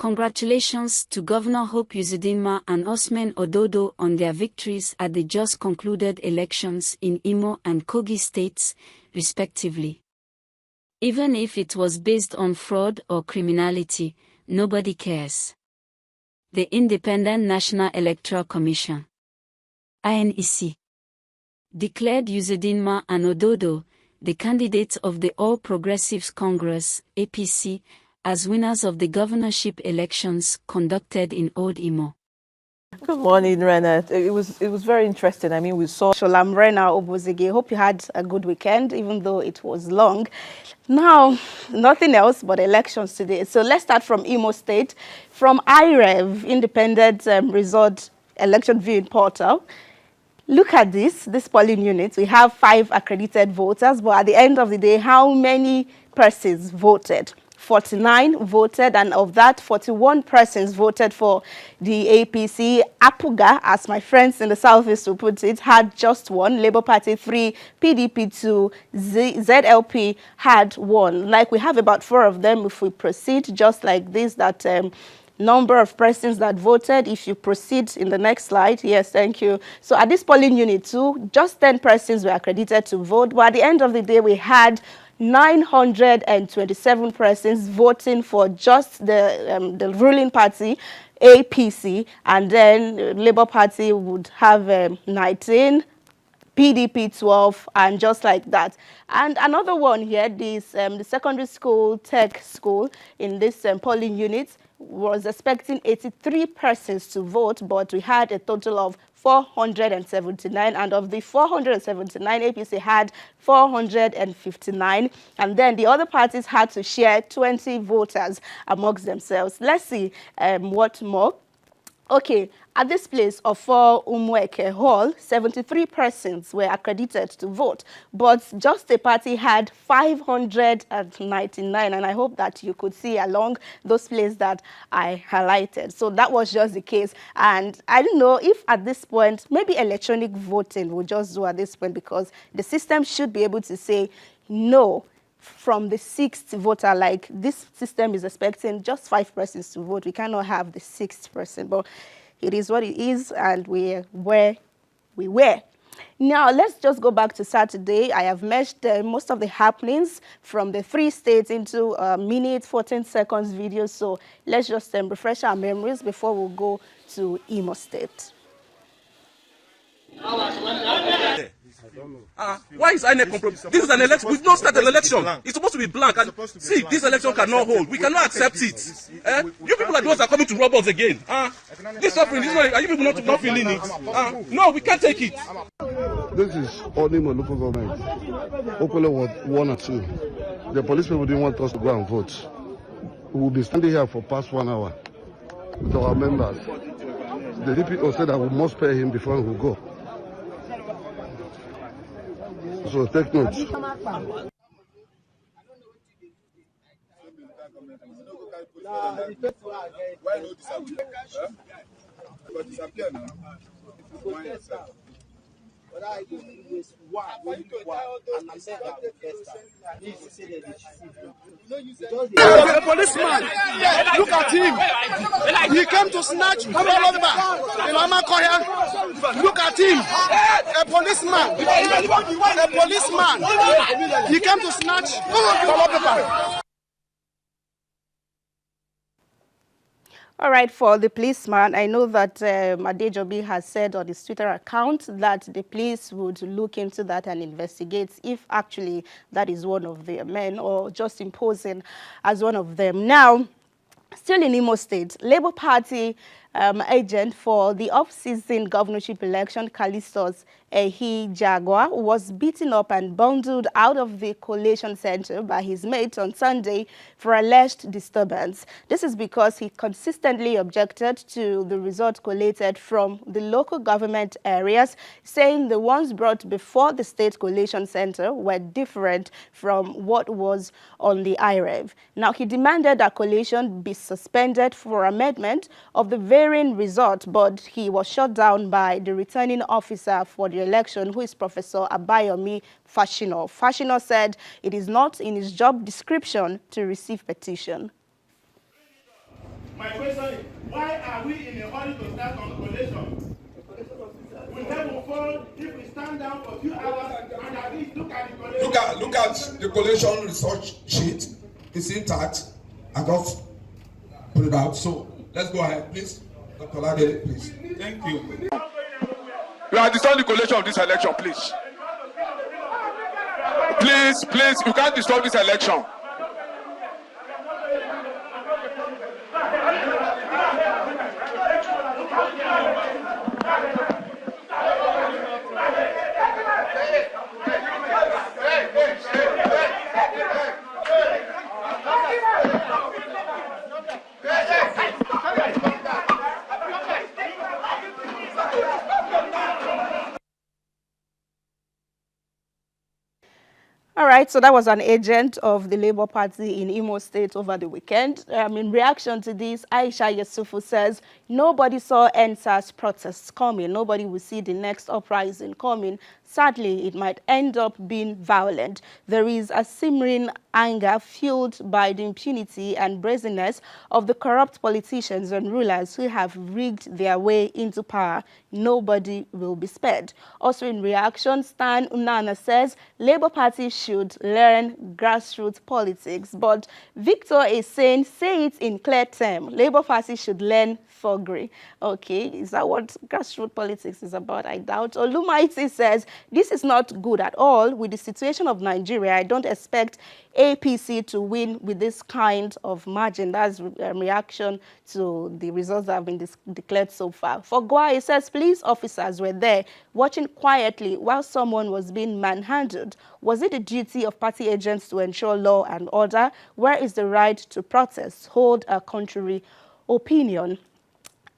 Congratulations to Governor Hope Uzodinma and Osman Ododo on their victories at the just concluded elections in Imo and Kogi states, respectively. Even if it was based on fraud or criminality, nobody cares. The Independent National Electoral Commission (INEC) declared Uzodinma and Ododo, the candidates of the All Progressives Congress (APC), as winners of the governorship elections conducted in Old Imo. Good morning, Rena. It was very interesting. I mean, we saw Sholam Rena Obozege. Hope you had a good weekend, even though it was long. Now, nothing else but elections today. So let's start from Imo State, from IREV, Independent Result Election Viewing Portal. Look at this polling unit. We have 5 accredited voters, but at the end of the day, how many persons voted? 49 voted, and of that, 41 persons voted for the APC. Apuga, as my friends in the Southeast will put it, had just 1. Labour Party 3, PDP 2, ZLP had 1. Like, we have about 4 of them if we proceed just like this, that number of persons that voted. If you proceed in the next slide. Yes, thank you. So at this polling unit 2, just 10 persons were accredited to vote, but at the end of the day, we had 927 persons voting for just the ruling party, APC, and then Labour Party would have 19, PDP 12, and just like that. And another one here, this the secondary school, tech school in this polling unit was expecting 83 persons to vote, but we had a total of 479, and of the 479, APC had 459, and then the other parties had to share 20 voters amongst themselves. Let's see what more. Okay, at this place of Umweke Hall, 73 persons were accredited to vote, but just the party had 599, and I hope that you could see along those places that I highlighted. So that was just the case, and I don't know if at this point, maybe electronic voting will just do at this point, because the system should be able to say no from the 6th voter. Like, this system is expecting just 5 persons to vote. We cannot have the 6th person, but it is what it is, and we're where we were. Now, let's just go back to Saturday. I have meshed most of the happenings from the 3 states into a minute, 14 seconds video. So let's just refresh our memories before we go to Imo State. Why is INEC compromised? This is an election. We've not started an election. It's supposed to be blank. And see, this election cannot hold. We cannot accept it. You people are the ones that are coming to rob us again. This suffering, are you people not feeling it? No, we can't take it. This is Odimo local government. Okolo Ward 1 or 2. The police people didn't want us to go and vote. We will be standing here for past 1 hour with our members. The DPO said that we must pay him before we go. So take notes. Why not disappear now? But I do is why and I said that the policeman, look at him. He came to snatch Look at him. A policeman. He came to snatch. All right, for the policeman, I know that Adejobi has said on his Twitter account that the police would look into that and investigate if actually that is one of their men or just imposing as one of them. Now, still in Imo State, Labour Party agent for the off-season governorship election, Callistus Ehi Jaguar, was beaten up and bundled out of the collation center by his mates on Sunday for alleged disturbance. This is because he consistently objected to the results collated from the local government areas, saying the ones brought before the state collation center were different from what was on the IREV. Now, he demanded that collation be suspended for amendment of the varying results, but he was shut down by the returning officer for the election, who is Professor Abayomi Fashino. Fashino said it is not in his job description to receive petition. My question is, why are we in a hurry to start on collation? We have to fall if we stand down for a few hours and at least look at the collation. Look at the collation research sheet. It's intact. I just put it out. So let's go ahead, please. Dr. Lade, please. Thank you. You are destroying the collation of this election, please. Please, you can't destroy this election. All right, so that was an agent of the Labour Party in Imo State over the weekend. In reaction to this, Aisha Yusufu says nobody saw NSAS protests coming. Nobody will see the next uprising coming. Sadly, it might end up being violent. There is a simmering anger fueled by the impunity and brazenness of the corrupt politicians and rulers who have rigged their way into power. Nobody will be spared. Also in reaction, Stan Unana says Labour Party should learn grassroots politics. But Victor is saying, say it in clear terms, Labour Party should learn thuggery. Okay, is that what grassroots politics is about? I doubt. Olumaiti says, this is not good at all. With the situation of Nigeria, I don't expect APC to win with this kind of margin. That's a reaction to the results that have been declared so far. For Gwa, it says police officers were there watching quietly while someone was being manhandled. Was it the duty of party agents to ensure law and order? Where is the right to protest? Hold a contrary opinion.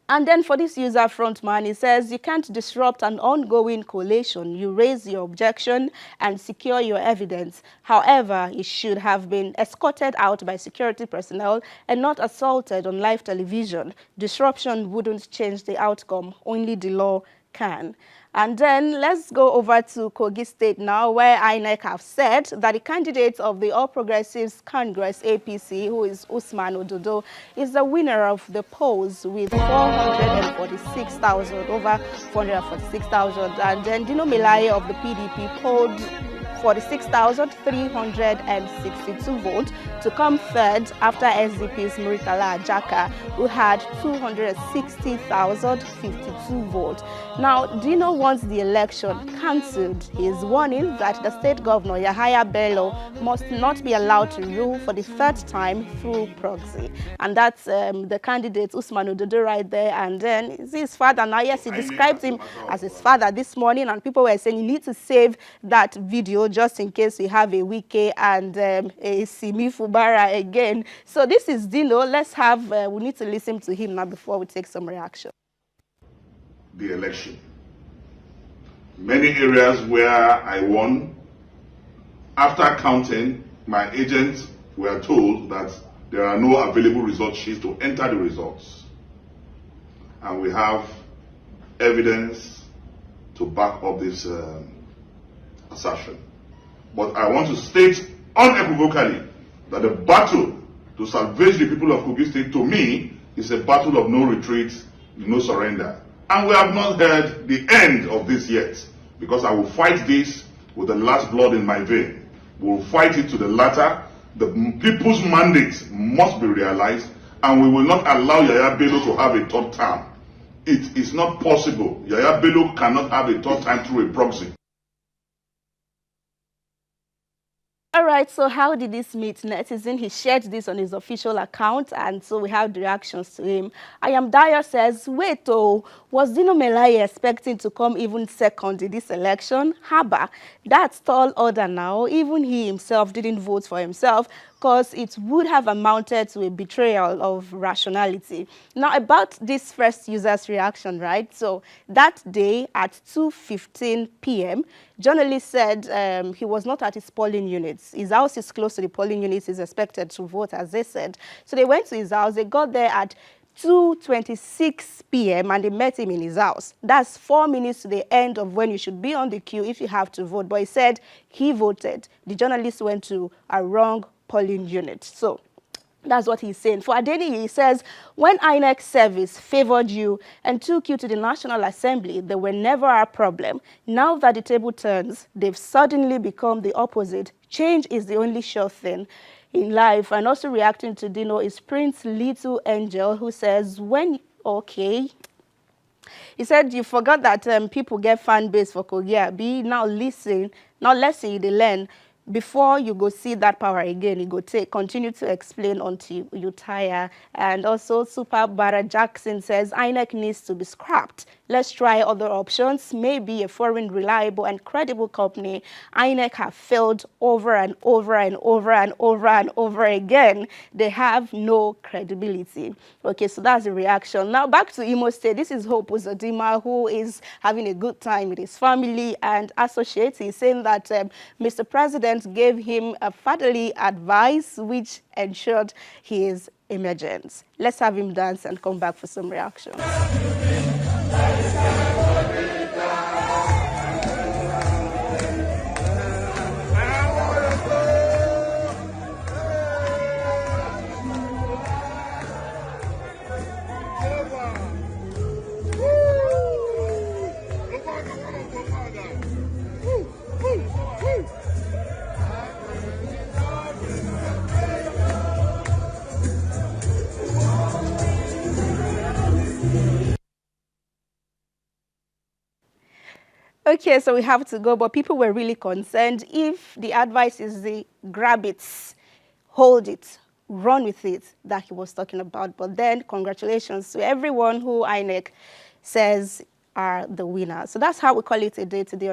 And then for this user frontman, he says, you can't disrupt an ongoing collation. You raise your objection and secure your evidence. However, it should have been escorted out by security personnel and not assaulted on live television. Disruption wouldn't change the outcome. Only the law can. And then let's go over to Kogi State now, where INEC have said that the candidate of the All Progressives Congress, APC, who is Usman Ododo, is the winner of the polls with 446,000, over 446,000. And then Dino Melaye of the PDP polled 46,362 votes to come third after SDP's Muritala Ajaka, who had 260,052 votes. Now, Dino wants the election cancelled. He is warning that the state governor, Yahaya Bello, must not be allowed to rule for the third time through proxy. And that's the candidate, Usman Ododo, right there. And then his father. Now, yes, he described him as his father this morning, and people were saying you need to save that video just in case we have a Wike and a Simi Fubara again. So this is Dino. Let's have, we need to listen to him now before we take some reaction. The election. Many areas where I won, after counting, my agents were told that there are no available result sheets to enter the results. And we have evidence to back up this assertion. But I want to state unequivocally that the battle to salvage the people of Kogi State, to me, is a battle of no retreat, no surrender. And we have not heard the end of this yet, because I will fight this with the last blood in my vein. We will fight it to the latter. The people's mandate must be realized, and we will not allow Yaya Bello to have a third term. It is not possible. Yaya Bello cannot have a third time through a proxy. All right, so how did this meet netizen? He shared this on his official account, and so we have the reactions to him. I Am Dyer says, wait, oh, was Dino Melaye expecting to come even second in this election? Haba, that's tall order now. Even he himself didn't vote for himself, because it would have amounted to a betrayal of rationality. Now, about this first user's reaction, right? So that day at 2:15 p.m., journalist said he was not at his polling units. His house is close to the polling units. He's expected to vote, as they said. So they went to his house. They got there at 2:26 p.m. and they met him in his house. That's 4 minutes to the end of when you should be on the queue if you have to vote. But he said he voted. The journalist went to a wrong polling unit. So That's what he's saying. For Adeniyi, he says, when INEC service favored you and took you to the National Assembly, they were never a problem. Now that the table turns, they've suddenly become the opposite. Change is the only sure thing in life. And also reacting to Dino is Prince Little Angel, who says, okay. He said, you forgot that people get fan base for Kogia. Now listen, they learn. Before you go see that power again, you go continue to explain until you tire. And also Super Bara Jackson says, INEC needs to be scrapped. Let's try other options. Maybe a foreign reliable and credible company. INEC have failed over and over and over and over and over again. They have no credibility. Okay, so that's the reaction. Now back to Imo State. This is Hope Uzodimma, who is having a good time with his family and associates. He's saying that Mr. President gave him a fatherly advice which ensured his emergence. Let's have him dance and come back for some reactions. Okay, so we have to go, but people were really concerned. If the advice is the grab it, hold it, run with it that he was talking about. But then congratulations to everyone who INEC says are the winners. So that's how we call it a day today.